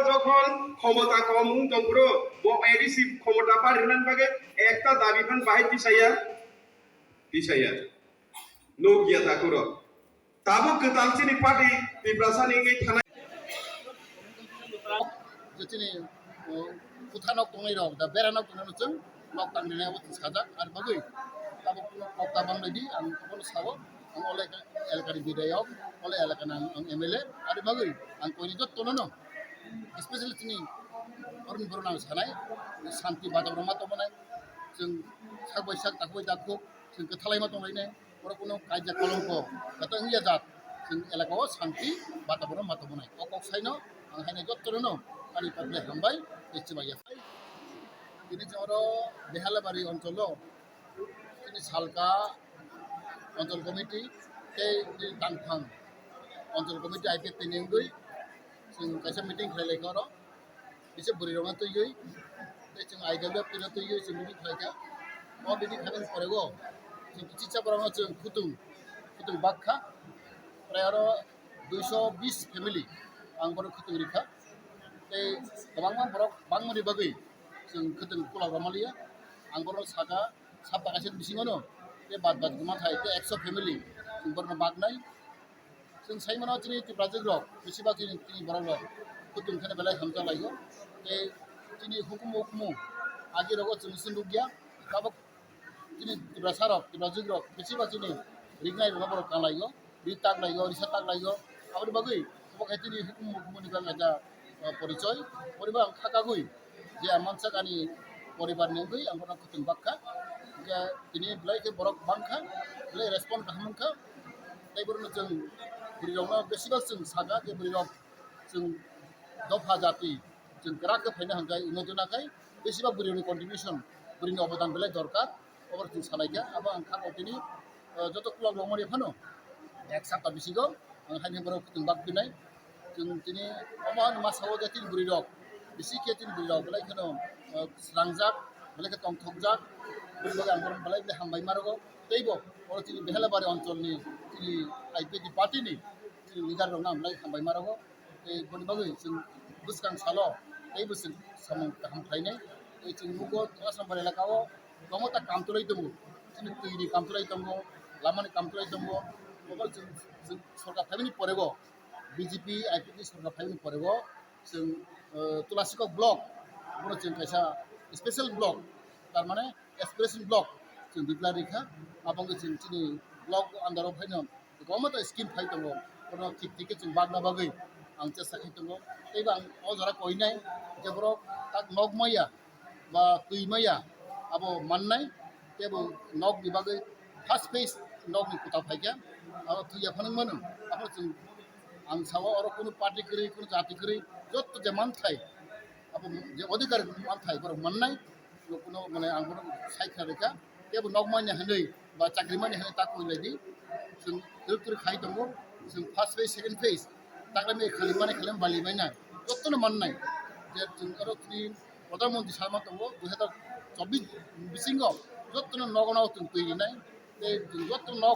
যখন ক্ষমতা কম তংগ্র ও এডিসি ক্ষমতা পারিনান বাগে একটা দাবি ফান বাহাই দিশাইয়া নো গিয়া থাকুর তাবো কেতালচিনি পার্টি তিব্রাসানি এই থানা যেতিনি kutanok tungai rok da beranok tunai nucung nok tang dina wo sajak ar bagui tabo nok tabang lagi ang kon sawo ang oleh elkari bidayok oleh elkan ang MLA ar bagui ang koi jot tonono especially tini orun borona sanai santi badam rama to manai जों sak baisak takoi dakko जों kethalai ma tongai ne oro kono kaija kolongko kata ngia jat जों elakao santi bataboron ma to manai okok saino ang haine jot tonono ani public hambai ইচ্ছাবাইয়া তিনি জড়ো বেহালাবাড়ি অঞ্চল তিনি সালকা অঞ্চল committee সেই দাংফাং অঞ্চল committee IP তিনিঙ্গই जों কাইসা মিটিং খাইলাই কর বিসে বুড়ি রঙা তৈগই जों আইগাবে পিনা তৈগই जों মিটিং খাইকা ও মিটিং খাইবেন পরে গো जों চিচা পরানো जों খুতুং বাক্কা প্রায় আরো 220 ফ্যামিলি আং বড় খুতুং রিখা এই গোबां borok bangmani bagui जों खोदों कुला रमालिया आं बर सागा साबा गासिन बिसिङावनो बे बाद गुमा थाय 100 फेमिलि जों बरनो बागनाय जों साइमाना दिनै तिब्राजों रक बेसेबा दिनै बरनो खोदों खाने बेलाय हामजा लायो ए दिनै हुकुमु आगे रग जों सिन्दु गया गाबा दिनै तिब्राजों रक बेसेबा दिनै रिगनाय रग बर कालायो रिताक लायो रिसा ताक लायो आबर bagui बखाय दिनै हुकुमनि गांगा পরিচয় পরিবার থাকাগুই যে মানসা গানি পরিবার নেগই আমরা খুতুন বাক্কা যে তিনি ব্লাইকে বরক বাংখা ব্লাই রেসপন্ড খামখা তাই বরनो जों बुरिरावनो बेसेबा जों सागा जे बुरिराव जों दफा जाति जों ग्राखौ फायनो हांगाय उन्नतनाखाय बेसेबा बुरिनि कन्ट्रिबिउसन बुरिनि अबदान बेलाय दरकार अबर जों सालायगा आबा आं खागतिनि যত কুলা রঙরি ফানো এক সাপ্তাহ বিসিগো आं हायनि बरक खुতুन बाक बिनाय जों दिनै अमान मासाव जाति बुरि रक बिसि केतिन बुरि रक बेलाय खनो स्रांजाक बेलाय तंथकजाक बुरिबाग आंबर बेलाय हामबाय मारगो तैबो अर दिनै बेहालाबारि अञ्चलनि दिनै आइपिडि पार्टिनि दिनै लिडार रंना बेलाय हामबाय मारगो ए बुरिबागै जों बुसकां सालो तैबो जों सामं हामथायनाय ए जों मुगो आसामबारि एलाकाव गमता कामतुलै दङ दिनै दैनि कामतुलै दङ लामानि कामतुलै दङ अबर जों सरकार थाबिनि परेगो BJP IPP सरकार फाइनि परेगो जों तुलासिकक ब्लक बरो जों काइसा स्पेशल ब्लक तारमाने एस्पिरेशन ब्लक जों दिप्ला रेखा आबंग जों दिनै ब्लक आन्दाराव फाइनो गमता स्किम फाइ दङ बरो थिक जों बागना बागै आं चेष्टा खाइ दङ तैबा आं अ जरा कइनाय जे बरो ताक नगमाया बा तुइमाया आबो माननाय तेबो नग बिबागै फार्स्ट फेज नगनि कुता फाइगा आबो तुइया फानों मानो आबो जों आं सावा और कोनो पार्टी करी कोनो जाति करी जत जे मान थाय अब जे अधिकार मान थाय बर माननाय कोनो माने आं बर साइखा रेखा केबो नगमानि हानै बा चाकरिमानि हानै ताक कइलायदि जों दोर खाइ दङ जों फार्स्ट फेज सेकेन्ड फेज ताकलाय खालिम बालिमायना जतनो माननाय जे जों आरो दिनै प्रधानमन्त्री सामा दङ 2024 बिसिङाव जतनो नगनाव जों तैरिनाय बे जतनो